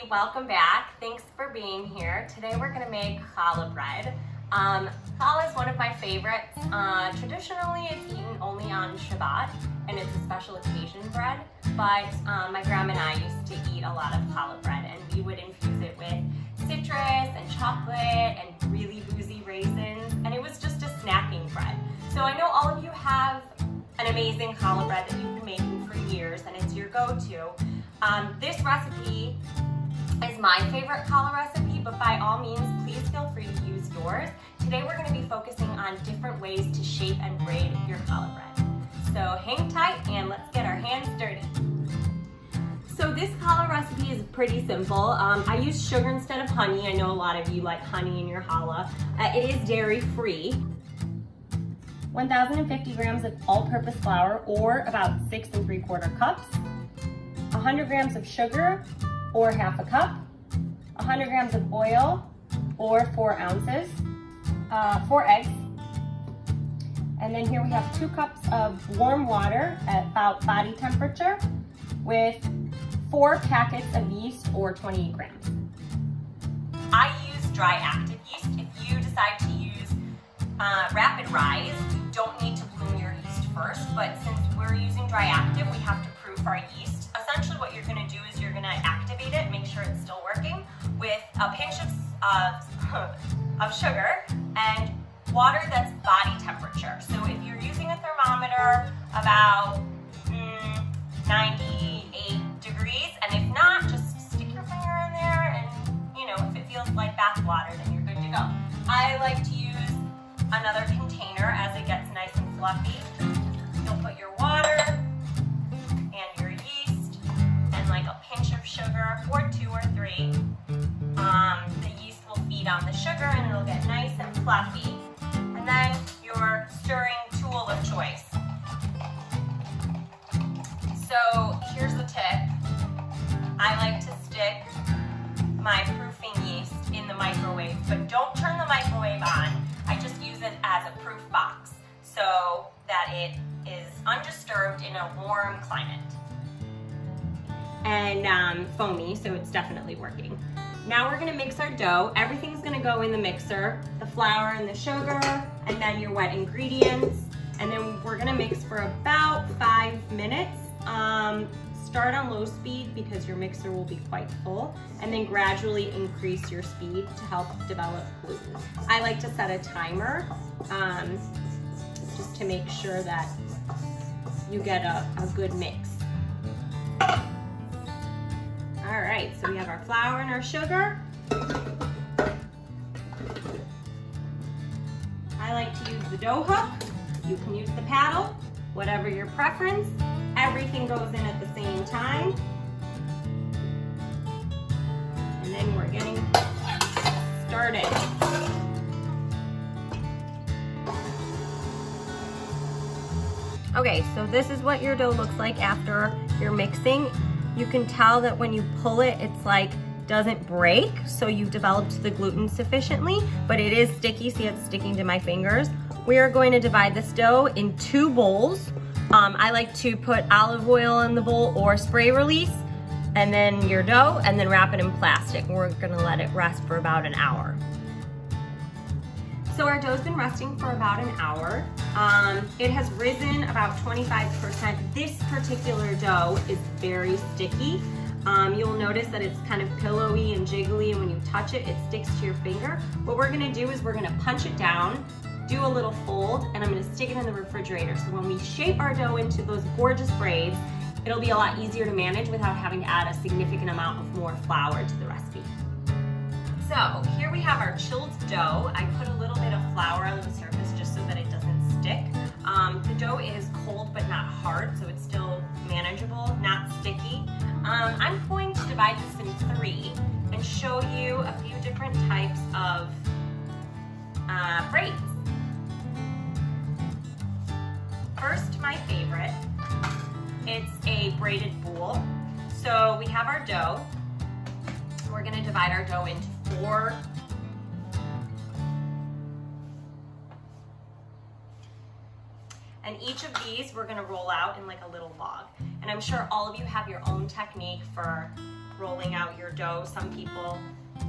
welcome back. Thanks for being here. Today we're gonna make challah bread. Challah is one of my favorites. Traditionally it's eaten only on Shabbat and it's a special occasion bread, but my grandma and I used to eat a lot of challah bread and we would infuse it with citrus and chocolate and really boozy raisins, and it was just a snacking bread. So I know all of you have an amazing challah bread that you've been making for years and it's your go-to. This recipe is my favorite challah recipe, but by all means, please feel free to use yours. Today we're going to be focusing on different ways to shape and braid your challah bread. So hang tight and let's get our hands dirty. So this challah recipe is pretty simple. I use sugar instead of honey. I know a lot of you like honey in your challah. It is dairy-free. 1,050 grams of all-purpose flour, or about 6 3/4 cups. 100 grams of sugar, or half a cup. 100 grams of oil, or 4 ounces. 4 eggs. And then here we have 2 cups of warm water at about body temperature with 4 packets of yeast, or 28 grams. I use dry active yeast. If you decide to use rapid rise, you don't need to bloom your yeast first, but since we're using dry active, we have to proof our yeast. Essentially what you're going to do is you're going to activate it, make sure it's still working, with a pinch of sugar and water that's body temperature. So if you're using a thermometer, about 98 degrees, and if not, just stick your finger in there and, if it feels like bath water, then you're good to go. I like to use another container as it gets nice and fluffy. You'll put your water and your yeast and like a pinch of sugar, or 2 or 3. The yeast will feed on the sugar and it'll get nice and fluffy. And then your stirring tool of choice. So here's the tip. I like to stick my proofing yeast in the microwave, but don't turn the microwave on. I just use it as a proof box so that it is undisturbed in a warm climate. And foamy, so it's definitely working. Now we're gonna mix our dough. Everything's gonna go in the mixer, the flour and the sugar, and then your wet ingredients. And then we're gonna mix for about 5 minutes. Start on low speed because your mixer will be quite full, and then gradually increase your speed to help develop gluten. I like to set a timer just to make sure that you get a good mix. All right, so we have our flour and our sugar. I like to use the dough hook. You can use the paddle, whatever your preference. Everything goes in at the same time. And then we're getting started. Okay, so this is what your dough looks like after you're mixing. You can tell that when you pull it, it's like doesn't break, so you've developed the gluten sufficiently, but it is sticky. See, it's sticking to my fingers. We are going to divide this dough in 2 bowls. I like to put olive oil in the bowl or spray release, and then your dough, and then wrap it in plastic. We're gonna let it rest for about an hour. So our dough's been resting for about an hour. It has risen about 25%. This particular dough is very sticky. You'll notice that it's kind of pillowy and jiggly, and when you touch it, it sticks to your finger. What we're gonna do is we're gonna punch it down, do a little fold, and I'm gonna stick it in the refrigerator. So when we shape our dough into those gorgeous braids, it'll be a lot easier to manage without having to add a significant amount of more flour to the recipe. So here we have our chilled dough. I put a little bit of flour on the surface just so that it doesn't stick. The dough is cold but not hard, so it's still manageable, not sticky. I'm going to divide this in 3 and show you a few different types of braids. First, my favorite, it's a braided bowl. So we have our dough. We're gonna divide our dough into 4. And each of these we're gonna roll out in like a little log. And I'm sure all of you have your own technique for rolling out your dough. Some people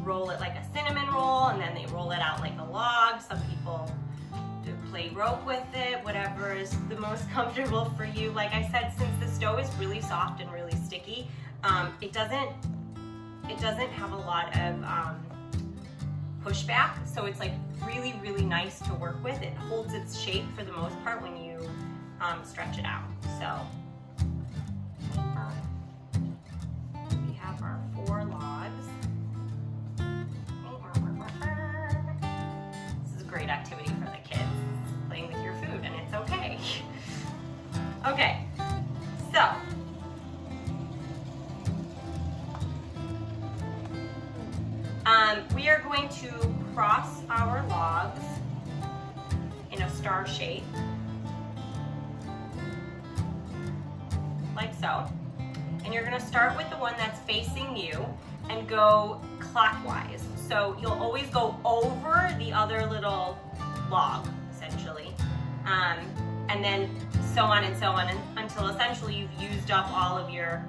roll it like a cinnamon roll and then they roll it out like a log. Some people do play rope with it, whatever is the most comfortable for you. Like I said, since this dough is really soft and really sticky, it doesn't have a lot of pushback, so it's like really nice to work with. It holds its shape for the most part when you stretch it out. So we have our 4 logs. This is a great activity for the kids, playing with your food, and it's okay. Okay, so we are going to cross our logs in a star shape, like so. And you're going to start with the one that's facing you and go clockwise. So you'll always go over the other little log, essentially. And then so on and so on until essentially you've used up all of your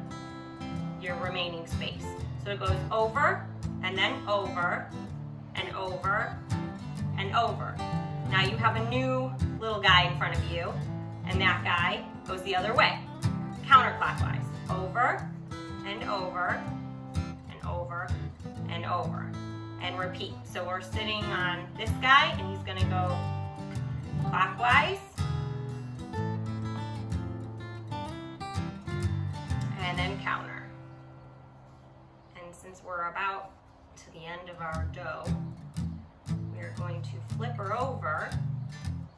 remaining space. So it goes over, and then over, and over, and over. Now you have a new little guy in front of you, and that guy goes the other way, counterclockwise. Over, and over, and over, and over, and repeat. So we're sitting on this guy, and he's gonna go clockwise, and then counter. And since we're about to the end of our dough, we're going to flip her over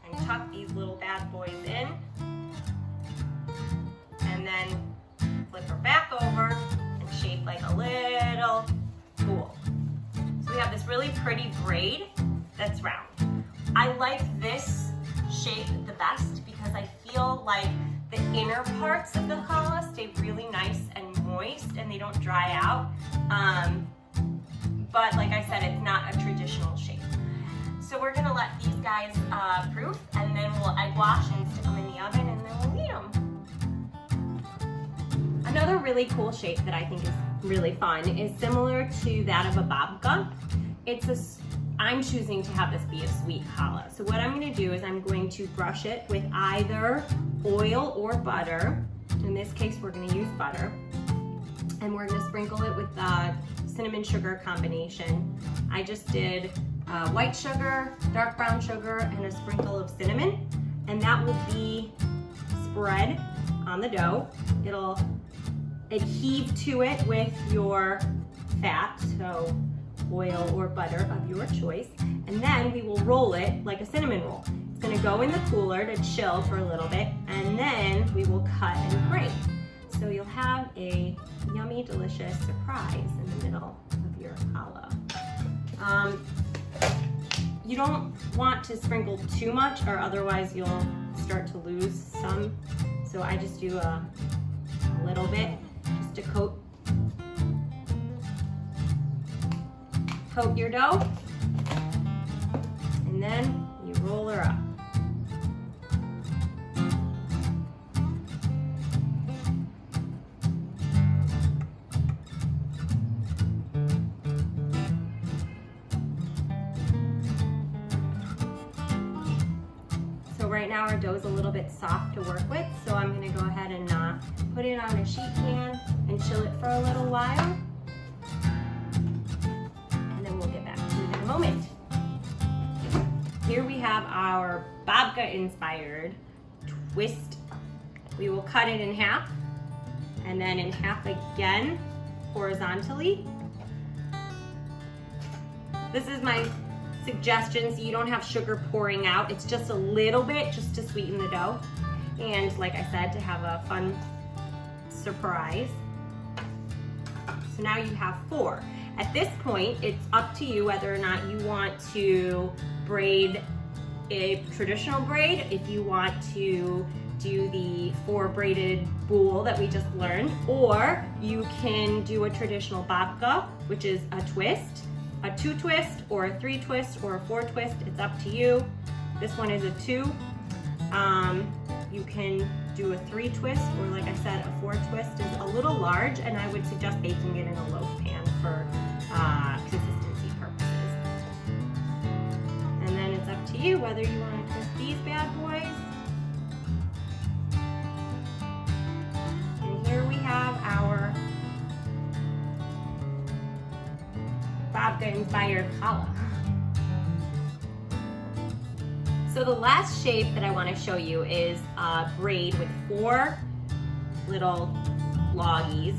and tuck these little bad boys in, and then flip her back over and shape like a little pool. So we have this really pretty braid that's round. I like this shape the best because I feel like the inner parts of the challah stay really nice and moist and they don't dry out. But like I said, it's not a traditional shape. So we're gonna let these guys proof, and then we'll egg wash and stick them in the oven, and then we'll eat them. Another really cool shape that I think is really fun is similar to that of a babka. I'm choosing to have this be a sweet challah. So what I'm gonna do is I'm going to brush it with either oil or butter. In this case, we're gonna use butter. And we're gonna sprinkle it with cinnamon sugar combination. I just did white sugar, dark brown sugar, and a sprinkle of cinnamon. And that will be spread on the dough. It'll adhere to it with your fat, so oil or butter of your choice. And then we will roll it like a cinnamon roll. It's gonna go in the cooler to chill for a little bit, and then we will cut and braid. So you'll have a yummy, delicious surprise in the middle of your challah. You don't want to sprinkle too much, or otherwise you'll start to lose some. So I just do a little bit just to coat your dough, and then you roll her up. So right now our dough is a little bit soft to work with, so I'm going to go ahead and put it on a sheet pan and chill it for a little while. Moment. Here we have our babka inspired twist. We will cut it in half, and then in half again horizontally. This is my suggestion, so you don't have sugar pouring out. It's just a little bit just to sweeten the dough, and like I said, to have a fun surprise. So now you have 4. At this point, it's up to you whether or not you want to braid a traditional braid, if you want to do the 4 braided boule that we just learned, or you can do a traditional babka, which is a twist, a 2 twist, or a 3 twist, or a 4 twist. It's up to you. This one is a 2. you can do a 3 twist, or like I said, a 4 twist is a little large, and I would suggest baking it in a loaf pan for consistency purposes. And then it's up to you whether you want to twist these bad boys. And here we have our babka inspired challah. So the last shape that I want to show you is a braid with 4 little loggies.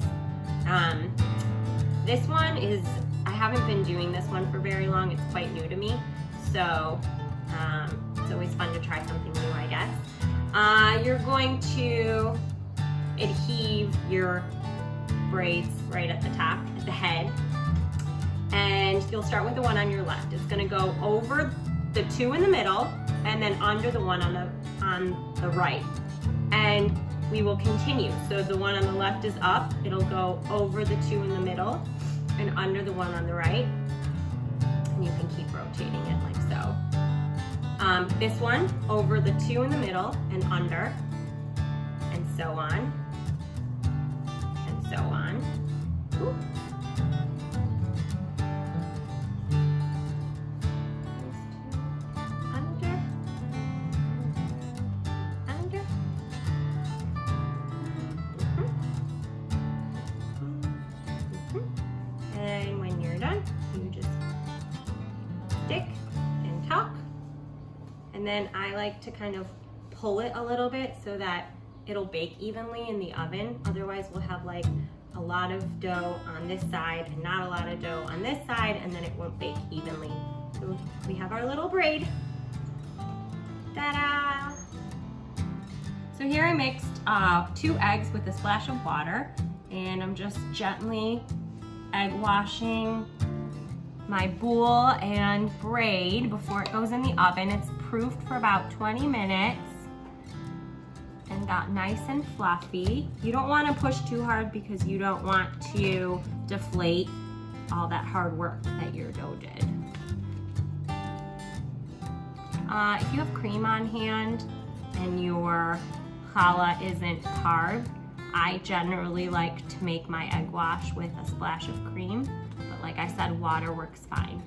This one is, I haven't been doing this one for very long, it's quite new to me, so it's always fun to try something new, I guess. You're going to adhesive your braids right at the top, at the head, and you'll start with the one on your left. It's going to go over the 2 in the middle and then under the one on the right, and we will continue. So the one on the left is up, it'll go over the 2 in the middle and under the one on the right, and you can keep rotating it like so. This one over the 2 in the middle and under, and so on and so on. Ooh. And when you're done, you just stick and tuck. And then I like to kind of pull it a little bit so that it'll bake evenly in the oven. Otherwise we'll have like a lot of dough on this side and not a lot of dough on this side, and then it won't bake evenly. So we have our little braid. Ta-da! So here I mixed 2 eggs with a splash of water, and I'm just gently egg washing my boule and braid before it goes in the oven. It's proofed for about 20 minutes and got nice and fluffy. You don't want to push too hard because you don't want to deflate all that hard work that your dough did. If you have cream on hand and your challah isn't carved, I generally like to make my egg wash with a splash of cream, but like I said, water works fine.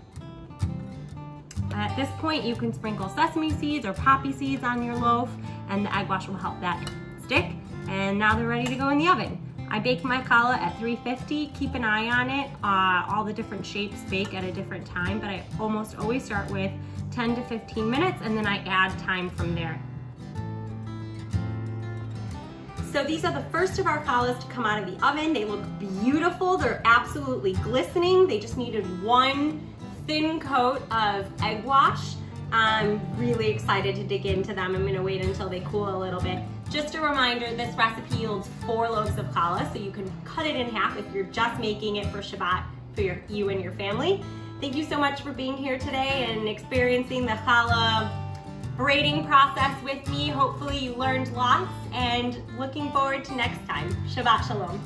At this point, you can sprinkle sesame seeds or poppy seeds on your loaf, and the egg wash will help that stick. And now they're ready to go in the oven. I bake my challah at 350. Keep an eye on it. All the different shapes bake at a different time, but I almost always start with 10 to 15 minutes, and then I add time from there. So these are the first of our challahs to come out of the oven. They look beautiful. They're absolutely glistening. They just needed 1 thin coat of egg wash. I'm really excited to dig into them. I'm gonna wait until they cool a little bit. Just a reminder, this recipe yields 4 loaves of challah, so you can cut it in half if you're just making it for Shabbat for you and your family. Thank you so much for being here today and experiencing the challah braiding process with me. Hopefully you learned lots, and looking forward to next time. Shabbat Shalom.